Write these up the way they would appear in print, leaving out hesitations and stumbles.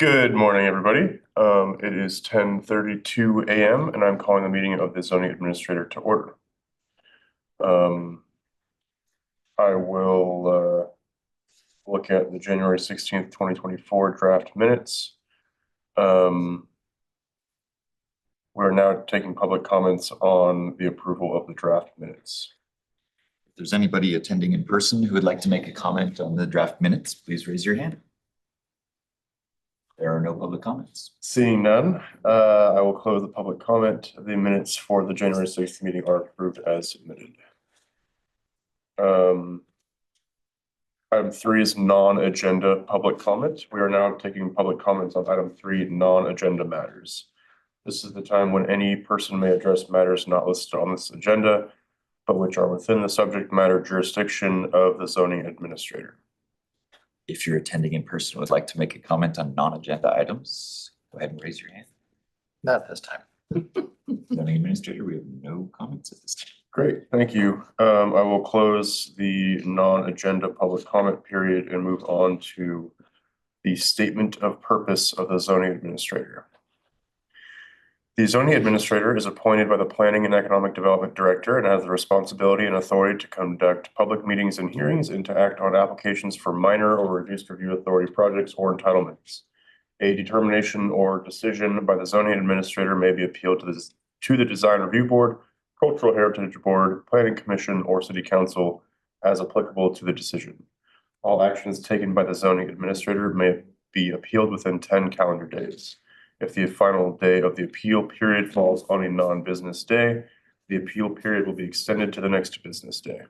Good morning, everybody. It is 10:32 a.m. and I'm calling the meeting of the zoning administrator to order. I will look at the January 16th, 2024 draft minutes. We're now taking public comments on the approval of the draft minutes. If there's anybody attending in person who would like to make a comment on the draft minutes, please raise your hand. There are no public comments. Seeing none, I will close the public comment. The minutes for the January 6th meeting are approved as submitted. Item 3 is non-agenda public comment. We are now taking public comments on item 3, non-agenda matters. This is the time when any person may address matters not listed on this agenda, but which are within the subject matter jurisdiction of the zoning administrator. If you're attending in person and would like to make a comment on non-agenda items, go ahead and raise your hand. Not this time. Zoning administrator, we have no comments at this time. Great, thank you. I will close the non-agenda public comment period and move on to the statement of purpose of the zoning administrator. The zoning administrator is appointed by the Planning and Economic Development Director and has the responsibility and authority to conduct public meetings and hearings and to act on applications for minor or reduced review authority projects or entitlements. A determination or decision by the zoning administrator may be appealed to the Design Review Board, Cultural Heritage Board, Planning Commission, or City Council as applicable to the decision. All actions taken by the zoning administrator may be appealed within 10 calendar days. If the final day of the appeal period falls on a non-business day, the appeal period will be extended to the next business day.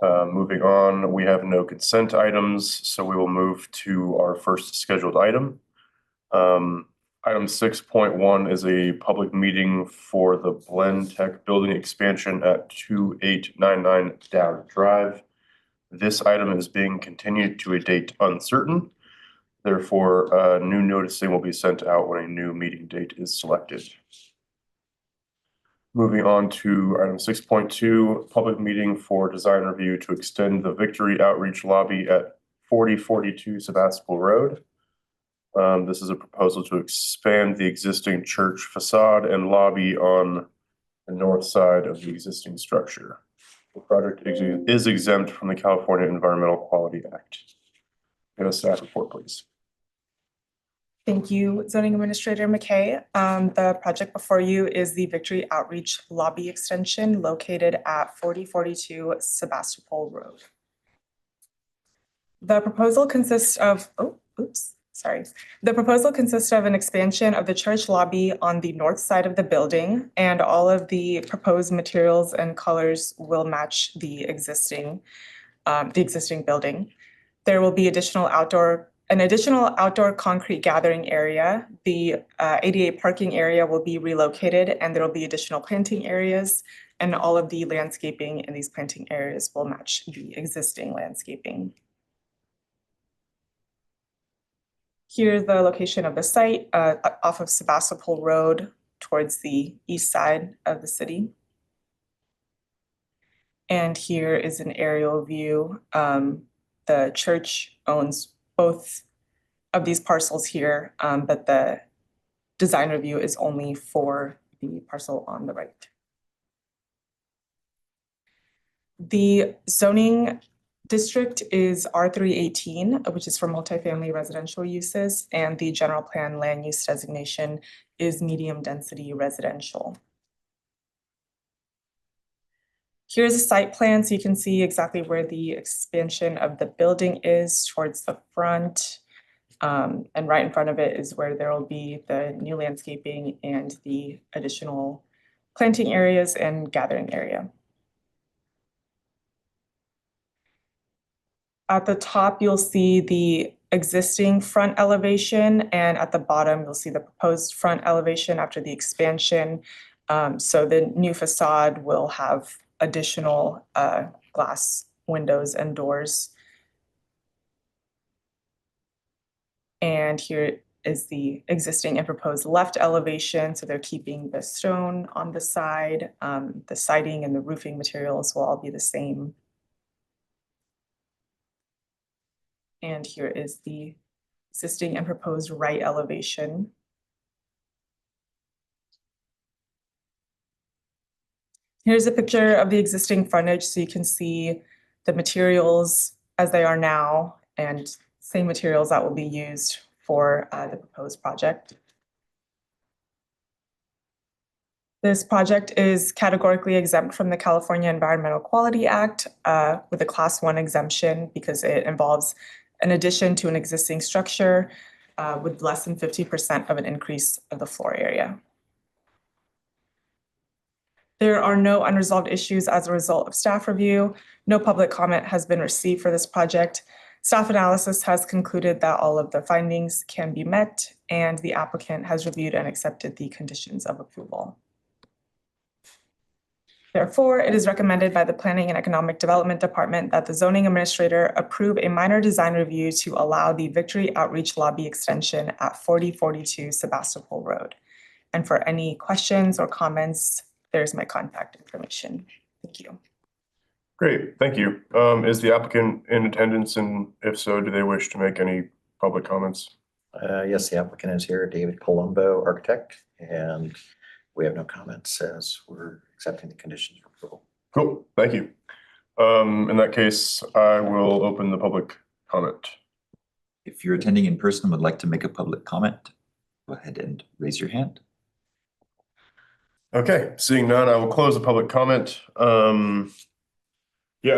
Moving on, we have no consent items, so we will move to our first scheduled item. Item 6.1 is a public meeting for the Blend Tech building expansion at 2899 Down Drive. This item is being continued to a date uncertain. Therefore, new noticing will be sent out when a new meeting date is selected. Moving on to item 6.2, public meeting for design review to extend the Victory Outreach Lobby at 4042 Sebastopol Road. This is a proposal to expand the existing church facade and lobby on the north side of the existing structure. The project is exempt from the California Environmental Quality Act. Get a staff report, please. Thank you, Zoning Administrator McKay. The project before you is the Victory Outreach Lobby Extension located at 4042 Sebastopol Road. The proposal consists of, The proposal consists of an expansion of the church lobby on the north side of the building, and all of the proposed materials and colors will match the existing building. There will be an additional outdoor concrete gathering area. The ADA parking area will be relocated, and there will be additional planting areas, and all of the landscaping in these planting areas will match the existing landscaping. Here's the location of the site off of Sebastopol Road towards the east side of the city. And here is an aerial view. The church owns both of these parcels here, but the design review is only for the parcel on the right. The zoning district is R318, which is for multifamily residential uses, and the general plan land use designation is medium density residential. Here's a site plan, so you can see exactly where the expansion of the building is towards the front. And right in front of it is where there will be the new landscaping and the additional planting areas and gathering area. At the top, you'll see the existing front elevation, and at the bottom, you'll see the proposed front elevation after the expansion. So the new facade will have additional glass windows and doors. And here is the existing and proposed left elevation. So they're keeping the stone on the side. The siding and the roofing materials will all be the same. And here is the existing and proposed right elevation. Here's a picture of the existing frontage, so you can see the materials as they are now and same materials that will be used for the proposed project. This project is categorically exempt from the California Environmental Quality Act with a Class 1 exemption because it involves an addition to an existing structure with less than 50% of an increase of the floor area. There are no unresolved issues as a result of staff review. No public comment has been received for this project. Staff analysis has concluded that all of the findings can be met, and the applicant has reviewed and accepted the conditions of approval. Therefore, it is recommended by the Planning and Economic Development Department that the zoning administrator approve a minor design review to allow the Victory Outreach Lobby extension at 4042 Sebastopol Road. And for any questions or comments, there's my contact information. Thank you. Great, thank you. Is the applicant in attendance, and if so, do they wish to make any public comments? Yes, the applicant is here, David Colombo, architect, and we have no comments as we're accepting the conditions for approval. Cool, thank you. In that case, I will open the public comment. If you're attending in person and would like to make a public comment, go ahead and raise your hand. Okay, seeing none, I will close the public comment. Yeah,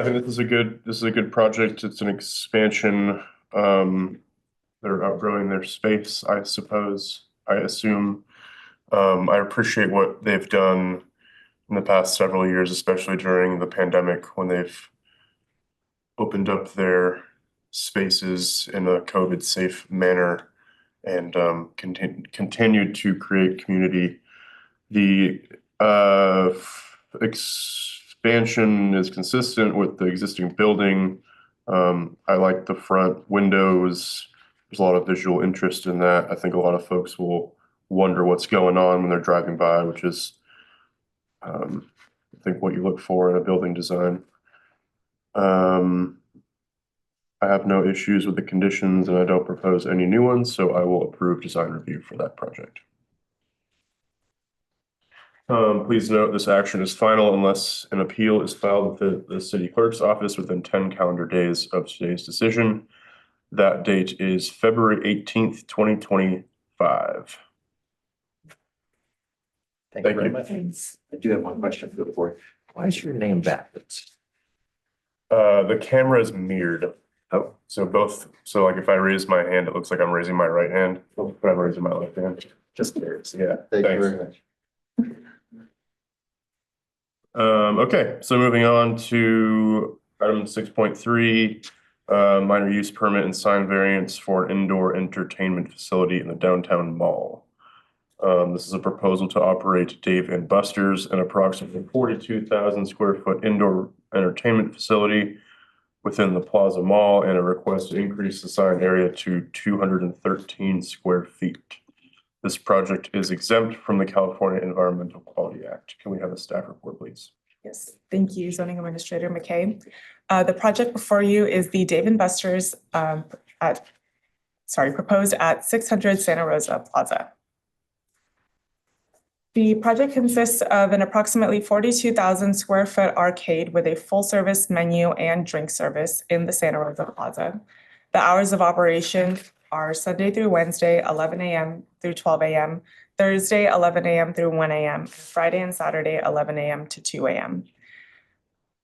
I think this is a good project. It's an expansion. They're outgrowing their space, I suppose, I assume. I appreciate what they've done in the past several years, especially during the pandemic when they've opened up their spaces in a COVID-safe manner and continued to create community. The expansion is consistent with the existing building. I like the front windows. There's a lot of visual interest in that. I think a lot of folks will wonder what's going on when they're driving by, which is, I think, what you look for in a building design. I have no issues with the conditions and I don't propose any new ones, so I will approve design review for that project. Please note this action is final unless an appeal is filed with the city clerk's office within 10 calendar days of today's decision. That date is February 18th, 2025. Thank Thank you very you. much. I do have one question for the board. Why is your name backwards? The camera is mirrored. Oh, So like if I raise my hand, it looks like I'm raising my right hand, but I'm raising my left hand. just curious. Yeah, Thank you thanks. very much. Okay, so moving on to item 6.3, minor use permit and sign variance for an indoor entertainment facility in the downtown mall. This is a proposal to operate Dave and Buster's, an approximately 42,000 square foot indoor entertainment facility within the Plaza Mall, and a request to increase the sign area to 213 square feet. This project is exempt from the California Environmental Quality Act. Can we have a staff report, please? Yes, thank you, Zoning Administrator McKay. The project before you is the Dave and Buster's proposed at 600 Santa Rosa Plaza. The project consists of an approximately 42,000 square foot arcade with a full service menu and drink service in the Santa Rosa Plaza. The hours of operation are Sunday through Wednesday, 11 a.m. through 12 a.m., Thursday, 11 a.m. through 1 a.m., Friday and Saturday, 11 a.m. to 2 a.m.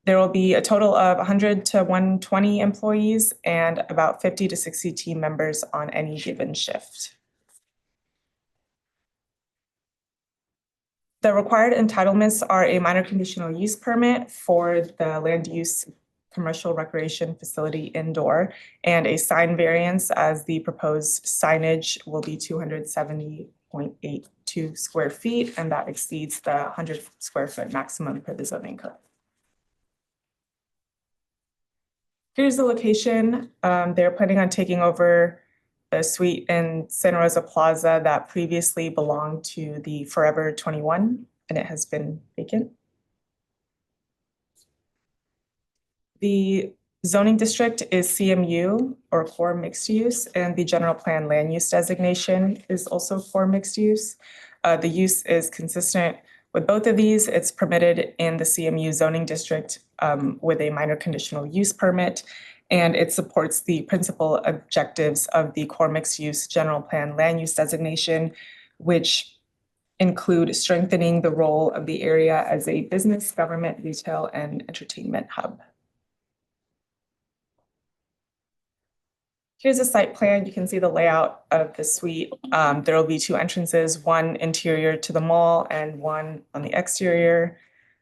There will be a total of 100 to 120 employees and about 50 to 60 team members on any given shift. The required entitlements are a minor conditional use permit for the land use commercial recreation facility indoor and a sign variance, as the proposed signage will be 270.82 square feet, and that exceeds the 100 square foot maximum per the zoning code. Here's the location. They're planning on taking over the suite in Santa Rosa Plaza that previously belonged to the Forever 21, and it has been vacant. The zoning district is CMU or core mixed use, and the general plan land use designation is also core mixed use. The use is consistent with both of these. It's permitted in the CMU zoning district with a minor conditional use permit, and it supports the principal objectives of the core mixed use general plan land use designation, which include strengthening the role of the area as a business, government, retail, and entertainment hub. Here's a site plan. You can see the layout of the suite. There will be two entrances, one interior to the mall and one on the exterior.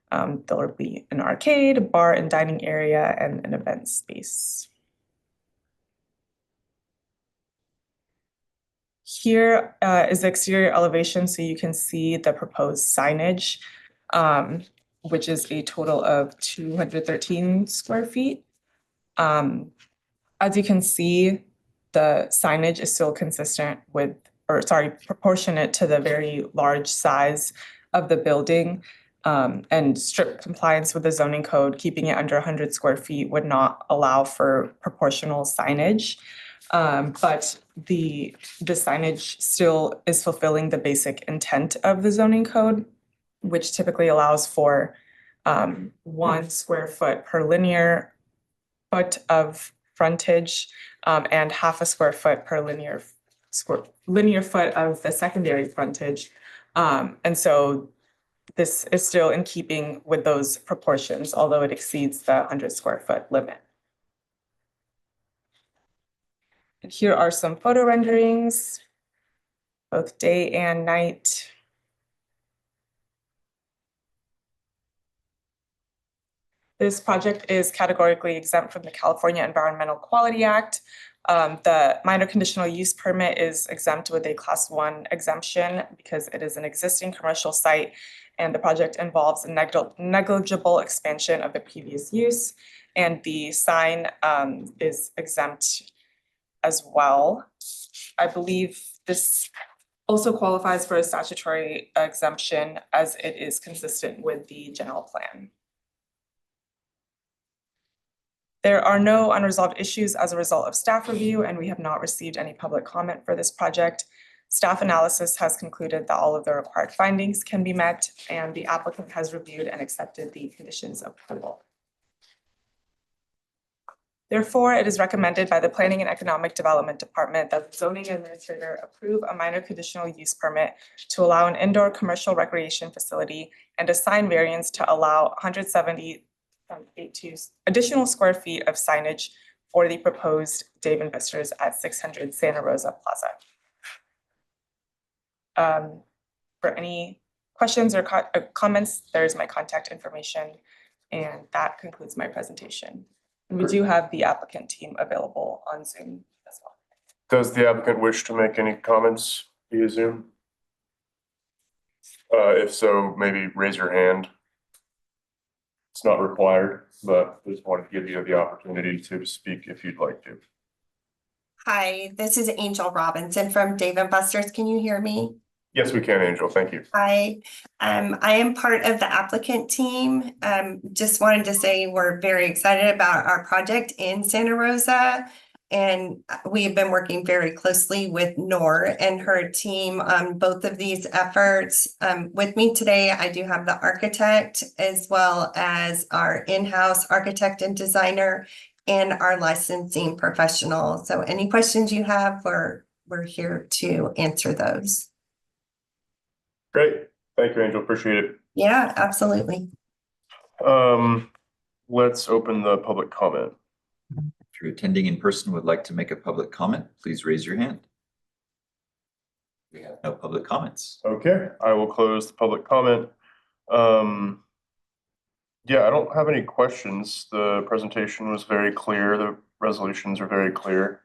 There will be an arcade, a bar and dining area, and an event space. Here is the exterior elevation, so you can see the proposed signage, which is a total of 213 square feet. As you can see, the signage is still consistent with, proportionate to the very large size of the building, and strict compliance with the zoning code. Keeping it under 100 square feet would not allow for proportional signage. But the signage still is fulfilling the basic intent of the zoning code, which typically allows for 1 square foot per linear foot of frontage, and half a square foot per linear foot of the secondary frontage. And so this is still in keeping with those proportions, although it exceeds the 100 square foot limit. And here are some photo renderings, both day and night. This project is categorically exempt from the California Environmental Quality Act. The minor conditional use permit is exempt with a Class 1 exemption because it is an existing commercial site and the project involves a negligible expansion of the previous use. And the sign is exempt as well. I believe this also qualifies for a statutory exemption as it is consistent with the general plan. There are no unresolved issues as a result of staff review, and we have not received any public comment for this project. Staff analysis has concluded that all of the required findings can be met, and the applicant has reviewed and accepted the conditions of approval. Therefore, it is recommended by the Planning and Economic Development Department that the zoning administrator approve a minor conditional use permit to allow an indoor commercial recreation facility and assign variance to allow 170 additional square feet of signage for the proposed Dave & Buster's at 600 Santa Rosa Plaza. For any questions or comments, there's my contact information, and that concludes my presentation. We do have the applicant team available on Zoom as well. Does the applicant wish to make any comments via Zoom? If so, maybe raise your hand. It's not required, but just wanted to give you the opportunity to speak if you'd like to. Hi, this is Angel Robinson from Dave & Buster's. Can you hear me? Yes, we can, Angel. Thank you. Hi, I am part of the applicant team. Just wanted to say we're very excited about our project in Santa Rosa. And we've been working very closely with Nor and her team on both of these efforts. With me today, I do have the architect as well as our in-house architect and designer and our licensing professional. So any questions you have, we're here to answer those. Great. Thank you, Angel. Appreciate it. Yeah, absolutely. Let's open the public comment. If you're attending in person, would like to make a public comment, please raise your hand. We have no public comments. Okay, I will close the public comment. Yeah, I don't have any questions. The presentation was very clear. The resolutions are very clear.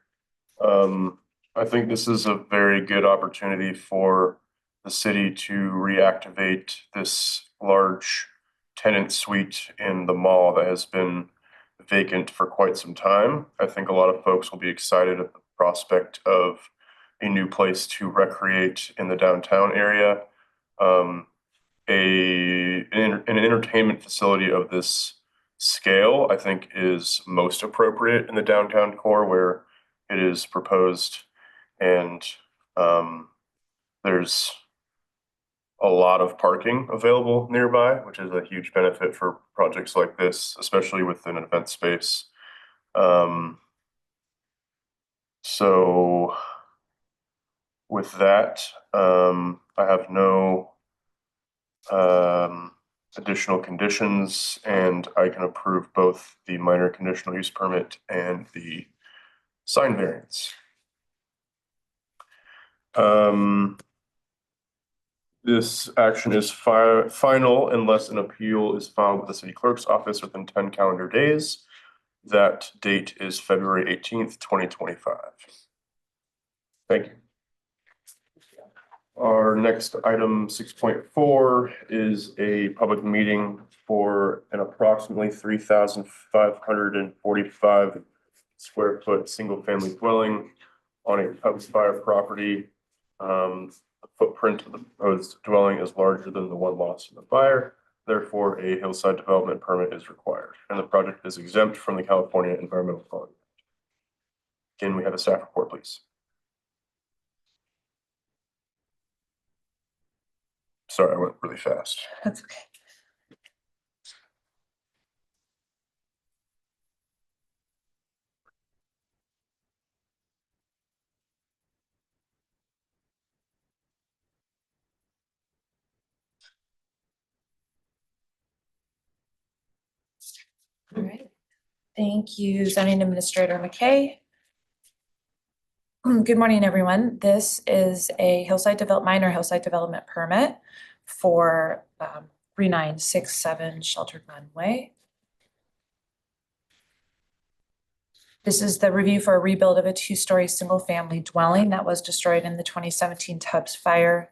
I think this is a very good opportunity for the city to reactivate this large tenant suite in the mall that has been vacant for quite some time. I think a lot of folks will be excited at the prospect of a new place to recreate in the downtown area. An entertainment facility of this scale, I think, is most appropriate in the downtown core where it is proposed. And there's a lot of parking available nearby, which is a huge benefit for projects like this, especially within an event space. So with that, I have no additional conditions, and I can approve both the minor conditional use permit and the sign variance. This action is final unless an appeal is filed with the city clerk's office within 10 calendar days. That date is February 18th, 2025. Thank you. Our next item, 6.4, is a public meeting for an approximately 3,545 square foot single family dwelling on a Cubs Fire property. The footprint of the proposed dwelling is larger than the one lost in the fire. Therefore, a hillside development permit is required, and the project is exempt from the California Environmental Quality Act. Can we have a staff report, please? Sorry, I went really fast. That's okay. All right. Thank you, zoning administrator McKay. Good morning, everyone. This is a minor hillside development permit for 3967 Sheltered Glen Way. This is the review for a rebuild of a two-story single-family dwelling that was destroyed in the 2017 Tubbs fire.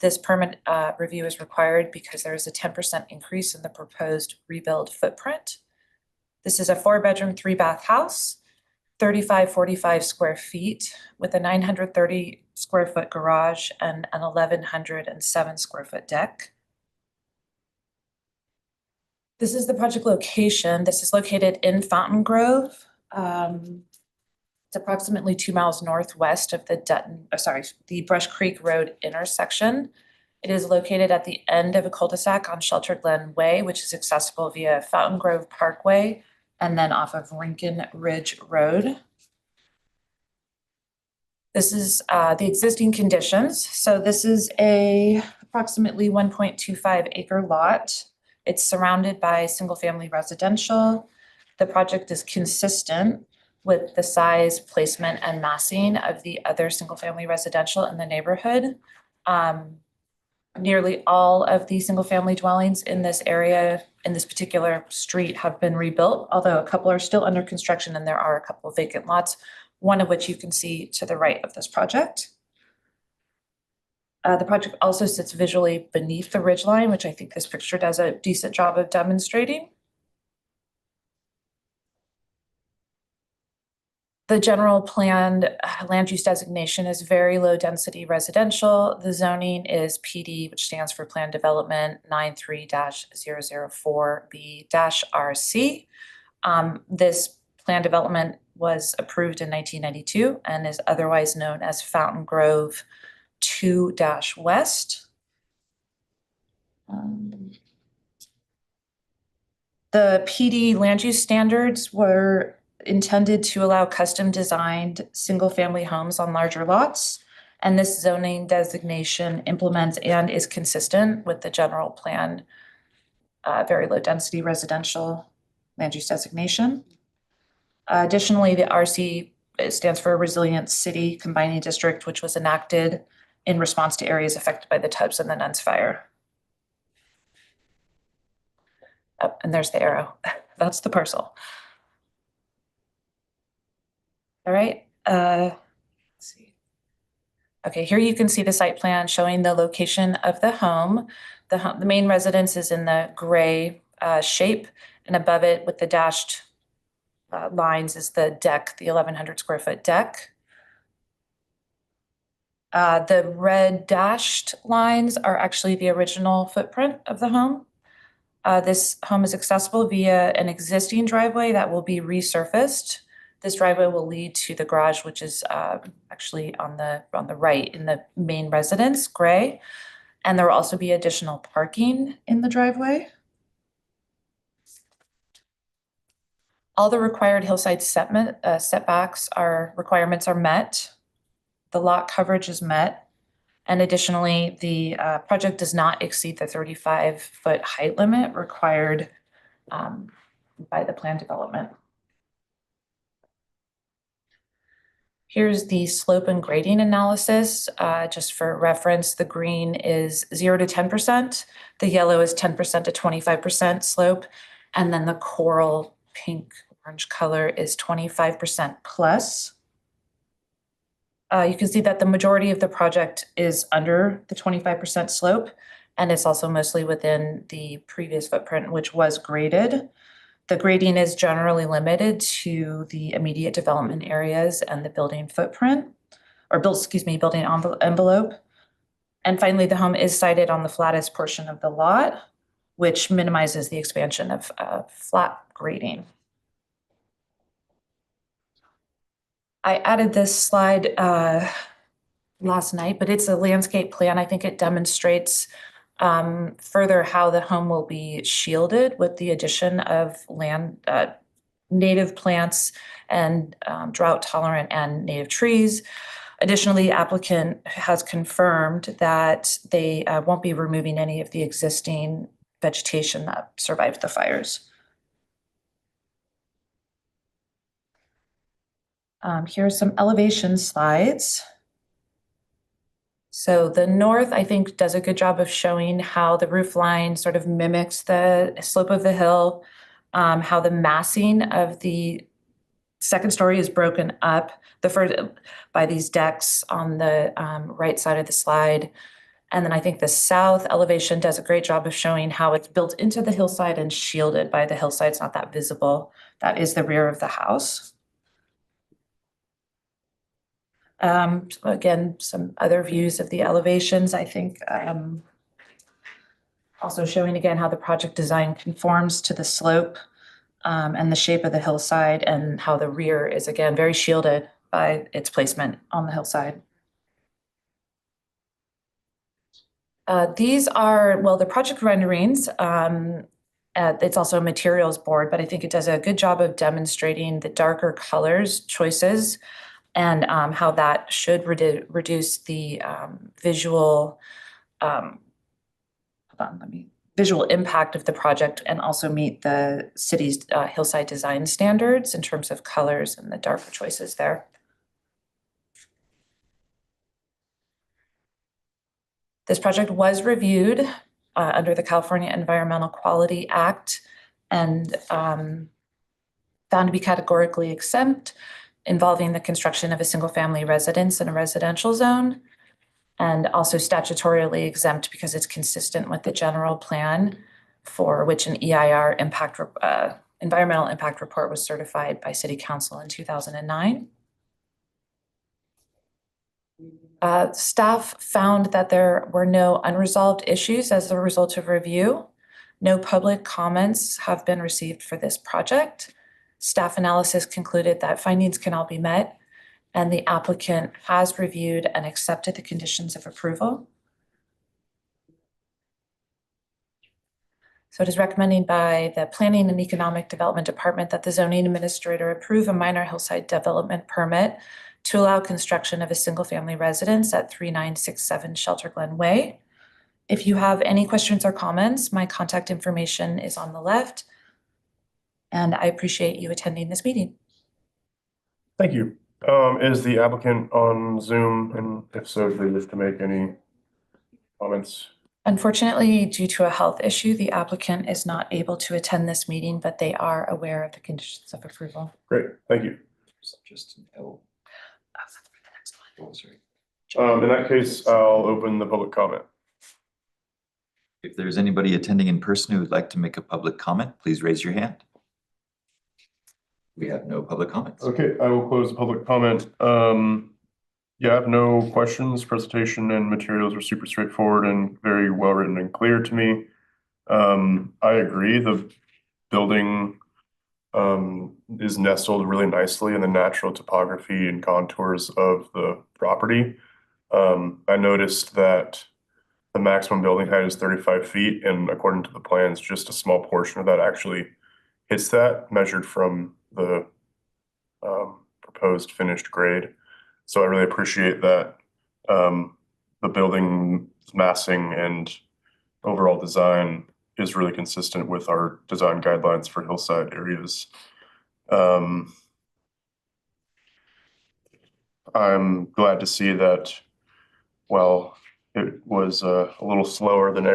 This permit review is required because there is a 10% increase in the proposed rebuild footprint. This is a 4-bedroom, 3-bath house, 3,545 square feet with a 930 square foot garage and an 1,107 square foot deck. This is the project location. This is located in Fountain Grove. It's approximately 2 miles northwest of the Brush Creek Road intersection. It is located at the end of a cul-de-sac on Sheltered Glen Way, which is accessible via Fountain Grove Parkway and then off of Rincon Ridge Road. This is the existing conditions. So this is a approximately 1.25 acre lot. It's surrounded by single-family residential. The project is consistent with the size, placement, and massing of the other single-family residential in the neighborhood. Nearly all of the single-family dwellings in this area, in this particular street, have been rebuilt, although a couple are still under construction and there are a couple of vacant lots, one of which you can see to the right of this project. The project also sits visually beneath the ridgeline, which I think this picture does a decent job of demonstrating. The general planned land use designation is very low density residential. The zoning is PD, which stands for Plan Development 93-004B-RC. This plan development was approved in 1992 and is otherwise known as Fountain Grove 2-West. The PD land use standards were intended to allow custom designed single family homes on larger lots. And this zoning designation implements and is consistent with the general plan, very low density residential land use designation. Additionally, the RC stands for Resilient City Combining District, which was enacted in response to areas affected by the Tubbs and the Nuns fire. Oh, and there's the arrow. That's the parcel. All right, let's see. Okay, here you can see the site plan showing the location of the home. The main residence is in the gray shape, and above it with the dashed lines is the deck, the 1,100 square foot deck. The red dashed lines are actually the original footprint of the home. This home is accessible via an existing driveway that will be resurfaced. This driveway will lead to the garage, which is actually on the right in the main residence, gray. And there will also be additional parking in the driveway. All the required hillside setbacks requirements are met. The lot coverage is met. And additionally, the project does not exceed the 35-foot height limit required by the plan development. Here's the slope and grading analysis. Just for reference, the green is 0 to 10%. The yellow is 10% to 25% slope. And then the coral pink orange color is 25% plus. You can see that the majority of the project is under the 25% slope, and it's also mostly within the previous footprint, which was graded. The grading is generally limited to the immediate development areas and the building footprint, or building envelope. And finally, the home is sited on the flattest portion of the lot, which minimizes the expansion of flat grading. I added this slide last night, but it's a landscape plan. I think it demonstrates further how the home will be shielded with the addition of native plants and drought tolerant and native trees. Additionally, applicant has confirmed that they won't be removing any of the existing vegetation that survived the fires. Here are some elevation slides. So the north, I think, does a good job of showing how the roof line sort of mimics the slope of the hill, how the massing of the second story is broken up by these decks on the right side of the slide. And then I think the south elevation does a great job of showing how it's built into the hillside and shielded by the hillside. It's not that visible. That is the rear of the house. Again, some other views of the elevations, I think, also showing again how the project design conforms to the slope and the shape of the hillside, and how the rear is again very shielded by its placement on the hillside. These are, well, the project renderings. It's also a materials board, but I think it does a good job of demonstrating the darker colors choices and how that should reduce the visual impact of the project, and also meet the city's hillside design standards in terms of colors and the darker choices there. This project was reviewed under the California Environmental Quality Act and found to be categorically exempt, involving the construction of a single-family residence in a residential zone, and also statutorily exempt because it's consistent with the general plan for which an EIR environmental impact report was certified by City Council in 2009. Staff found that there were no unresolved issues as a result of review. No public comments have been received for this project. Staff analysis concluded that findings can all be met, and the applicant has reviewed and accepted the conditions of approval. So it is recommended by the Planning and Economic Development Department that the zoning administrator approve a minor hillside development permit to allow construction of a single-family residence at 3967 Shelter Glen Way. If you have any questions or comments, my contact information is on the left, and I appreciate you attending this meeting. Thank you. Is the applicant on Zoom? And if so, do they wish to make any comments? Unfortunately, due to a health issue, the applicant is not able to attend this meeting, but they are aware of the conditions of approval. Great, thank you. Just an L. Oh, sorry. In that case, I'll open the public comment. If there's anybody attending in person who would like to make a public comment, please raise your hand. We have no public comments. Okay, I will close the public comment. Yeah, I have no questions. Presentation and materials are super straightforward and very well written and clear to me. I agree, the building is nestled really nicely in the natural topography and contours of the property. I noticed that the maximum building height is 35 feet, and according to the plans, just a small portion of that actually hits that, measured from the proposed finished grade. So I really appreciate that the building massing and overall design is really consistent with our design guidelines for hillside areas. I'm glad to see that, well, it was a little slower than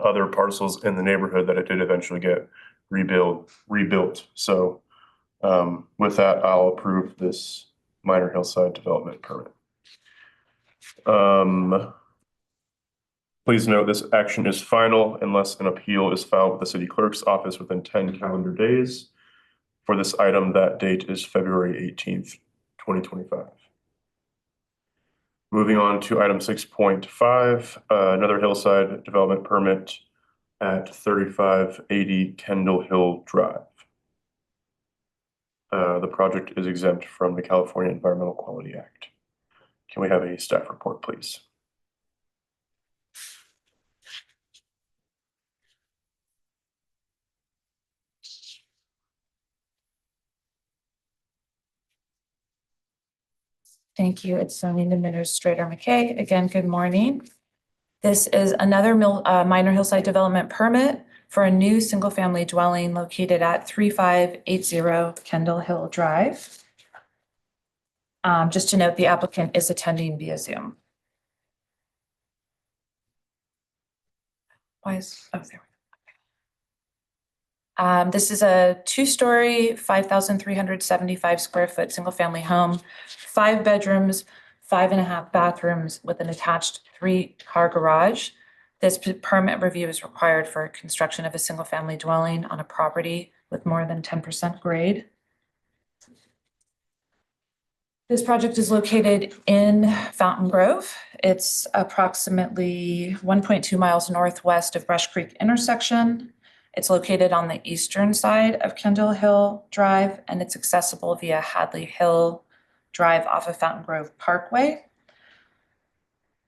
other parcels in the neighborhood, that it did eventually get rebuilt. So with that, I'll approve this minor hillside development permit. Please note this action is final unless an appeal is filed with the city clerk's office within 10 calendar days. For this item, that date is February 18th, 2025. Moving on to item 6.5, another hillside development permit at 3580 Kendall Hill Drive. The project is exempt from the California Environmental Quality Act. Can we have a staff report, please? Thank you. It's Zoning Administrator McKay. Again, good morning. This is another minor hillside development permit for a new single-family dwelling located at 3580 Kendall Hill Drive. Just to note, the applicant is attending via Zoom. Why is, oh, there. This is a 2-story, 5,375 square foot single-family home, 5 bedrooms, 5.5 bathrooms with an attached 3-car garage. This permit review is required for construction of a single-family dwelling on a property with more than 10% grade. This project is located in Fountain Grove. It's approximately 1.2 miles northwest of Brush Creek intersection. It's located on the eastern side of Kendall Hill Drive, and it's accessible via Hadley Hill Drive off of Fountain Grove Parkway.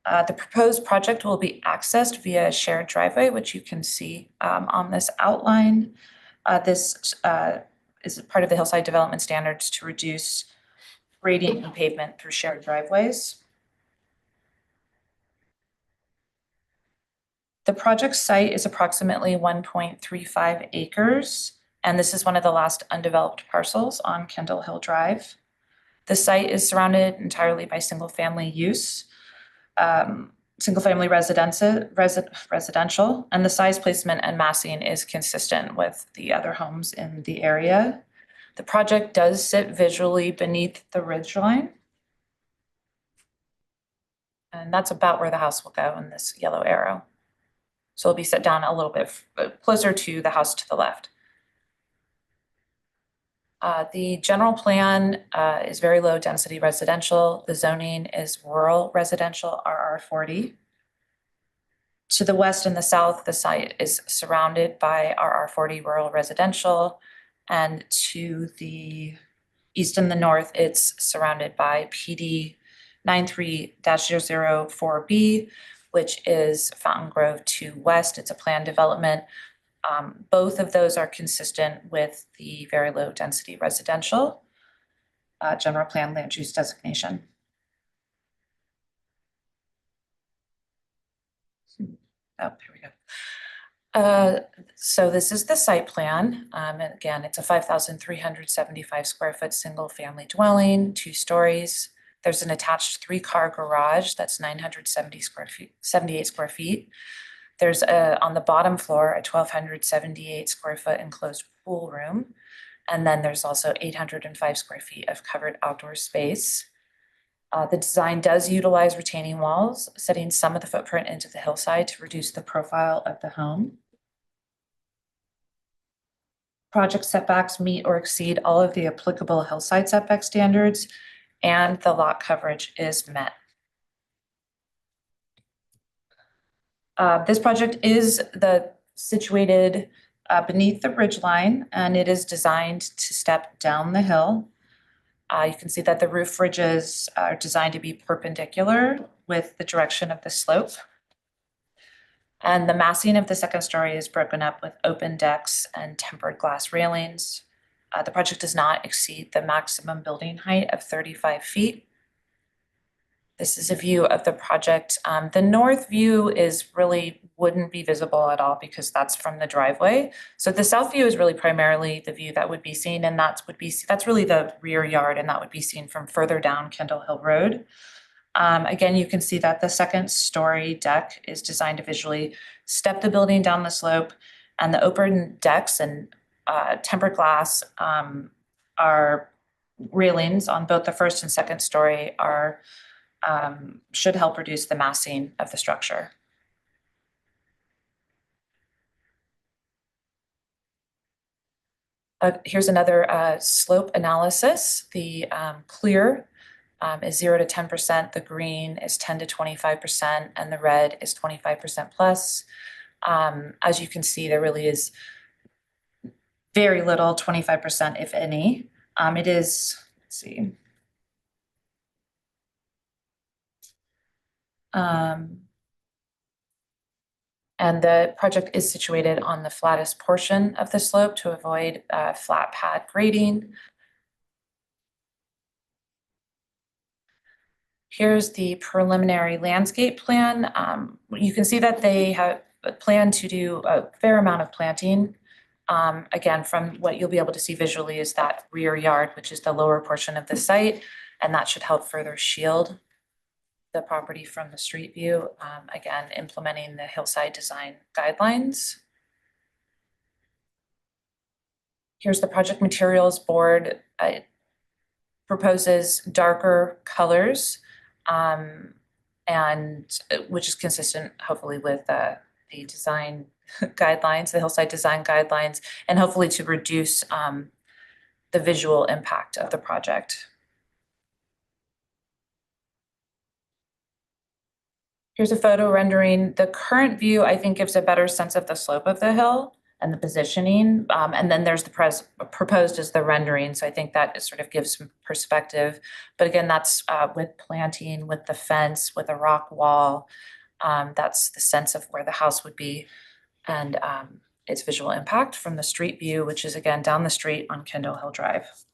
The proposed project will be accessed via a shared driveway, which you can see on this outline. This is part of the hillside development standards to reduce gradient and pavement through shared driveways. The project site is approximately 1.35 acres, and this is one of the last undeveloped parcels on Kendall Hill Drive. The site is surrounded entirely by single-family use, single-family residential, and the size, placement, and massing is consistent with the other homes in the area. The project does sit visually beneath the ridgeline. And that's about where the house will go in this yellow arrow. So it'll be set down a little bit closer to the house to the left. The general plan is very low density residential. The zoning is rural residential, RR40. To the west and the south, the site is surrounded by RR40 rural residential. And to the east and the north, it's surrounded by PD 93-004B, which is Fountain Grove to west. It's a planned development. Both of those are consistent with the very low density residential general plan land use designation. Oh, here we go. So this is the site plan. And again, it's a 5,375 square foot single family dwelling, 2 stories. There's an attached 3-car garage that's 970 square feet, 78 square feet. There's on the bottom floor, a 1,278 square foot enclosed pool room. And then there's also 805 square feet of covered outdoor space. The design does utilize retaining walls, setting some of the footprint into the hillside to reduce the profile of the home. Project setbacks meet or exceed all of the applicable hillside setback standards, and the lot coverage is met. This project is the situated beneath the ridge line, and it is designed to step down the hill. You can see that the roof ridges are designed to be perpendicular with the direction of the slope. And the massing of the second story is broken up with open decks and tempered glass railings. The project does not exceed the maximum building height of 35 feet. This is a view of the project. The north view wouldn't be visible at all because that's from the driveway. So the south view is really primarily the view that would be seen, and that's really the rear yard, and that would be seen from further down Kendall Hill Road. Again, you can see that the second story deck is designed to visually step the building down the slope, and the open decks and tempered glass are railings on both the first and second story should help reduce the massing of the structure. Here's another slope analysis. The clear is 0 to 10%, the green is 10 to 25%, and the red is 25% plus. As you can see, there really is very little, 25% if any. It is, let's see. And the project is situated on the flattest portion of the slope to avoid flat pad grading. Here's the preliminary landscape plan. You can see that they have planned to do a fair amount of planting. Again, from what you'll be able to see visually is that rear yard, which is the lower portion of the site, and that should help further shield the property from the street view, again, implementing the hillside design guidelines. Here's the project materials board. It proposes darker colors, and which is consistent, hopefully, with the design guidelines, the hillside design guidelines, and hopefully to reduce the visual impact of the project. Here's a photo rendering. The current view, I think, gives a better sense of the slope of the hill and the positioning. And then there's the proposed as the rendering. So I think that sort of gives some perspective. But again, that's with planting, with the fence, with a rock wall. That's the sense of where the house would be and its visual impact from the street view, which is again down the street on Kendall Hill Drive.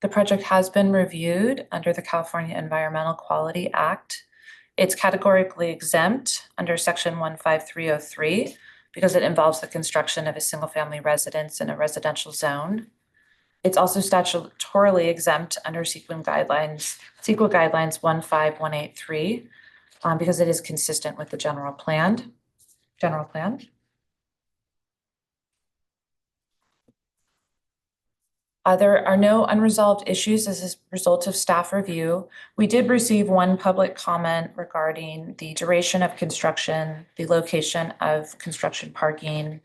The project has been reviewed under the California Environmental Quality Act. It's categorically exempt under Section 15303 because it involves the construction of a single-family residence in a residential zone. It's also statutorily exempt under CEQA guidelines 15183 because it is consistent with the general plan. There are no unresolved issues as a result of staff review. We did receive one public comment regarding the duration of construction, the location of construction parking,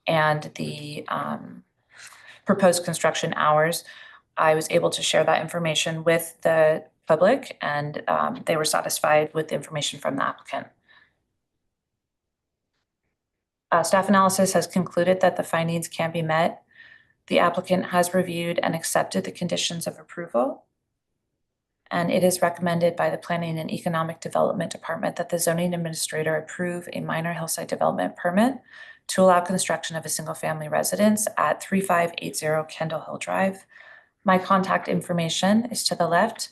and the proposed construction hours. I was able to share that information with the public, and they were satisfied with the information from the applicant. Staff analysis has concluded that the findings can be met. The applicant has reviewed and accepted the conditions of approval. And it is recommended by the Planning and Economic Development Department that the zoning administrator approve a minor hillside development permit to allow construction of a single-family residence at 3580 Kendall Hill Drive. My contact information is to the left,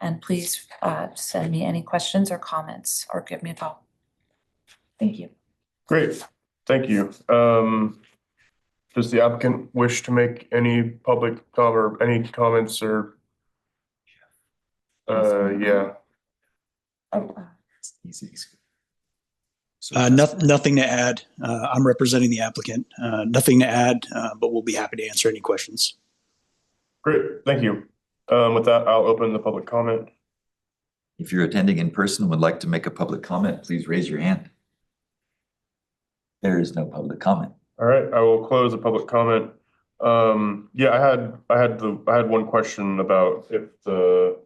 and please send me any questions or comments or give me a call. Thank you. Great, thank you. Does the applicant wish to make any public comment or any comments or? Yeah. Nothing to add. I'm representing the applicant. Nothing to add, but we'll be happy to answer any questions. Great, thank you. With that, I'll open the public comment. If you're attending in person and would like to make a public comment, please raise your hand. There is no public comment. All right, I will close the public comment. Yeah, I had one question about if the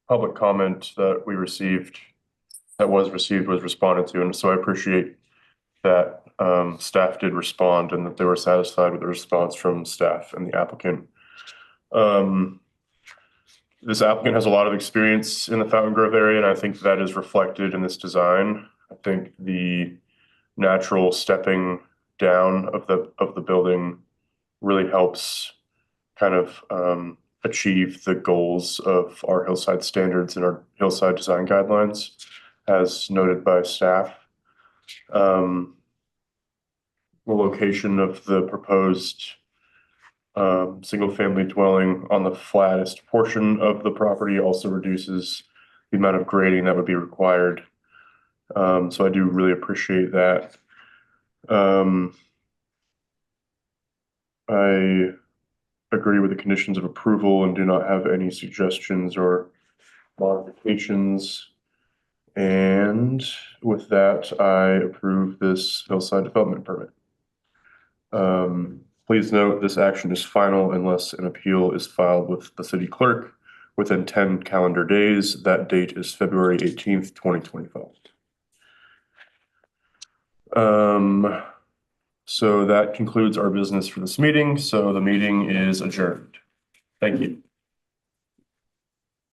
public comment that we received that was received was responded to, and so I appreciate that staff did respond and that they were satisfied with the response from staff and the applicant. This applicant has a lot of experience in the Fountain Grove area, and I think that is reflected in this design. I think the natural stepping down of the building really helps kind of achieve the goals of our hillside standards and our hillside design guidelines, as noted by staff. The location of the proposed single-family dwelling on the flattest portion of the property also reduces the amount of grading that would be required. So I do really appreciate that. I agree with the conditions of approval and do not have any suggestions or modifications. And with that, I approve this hillside development permit. Please note this action is final unless an appeal is filed with the city clerk within 10 calendar days. That date is February 18th, 2025. So that concludes our business for this meeting. So the meeting is adjourned. Thank you.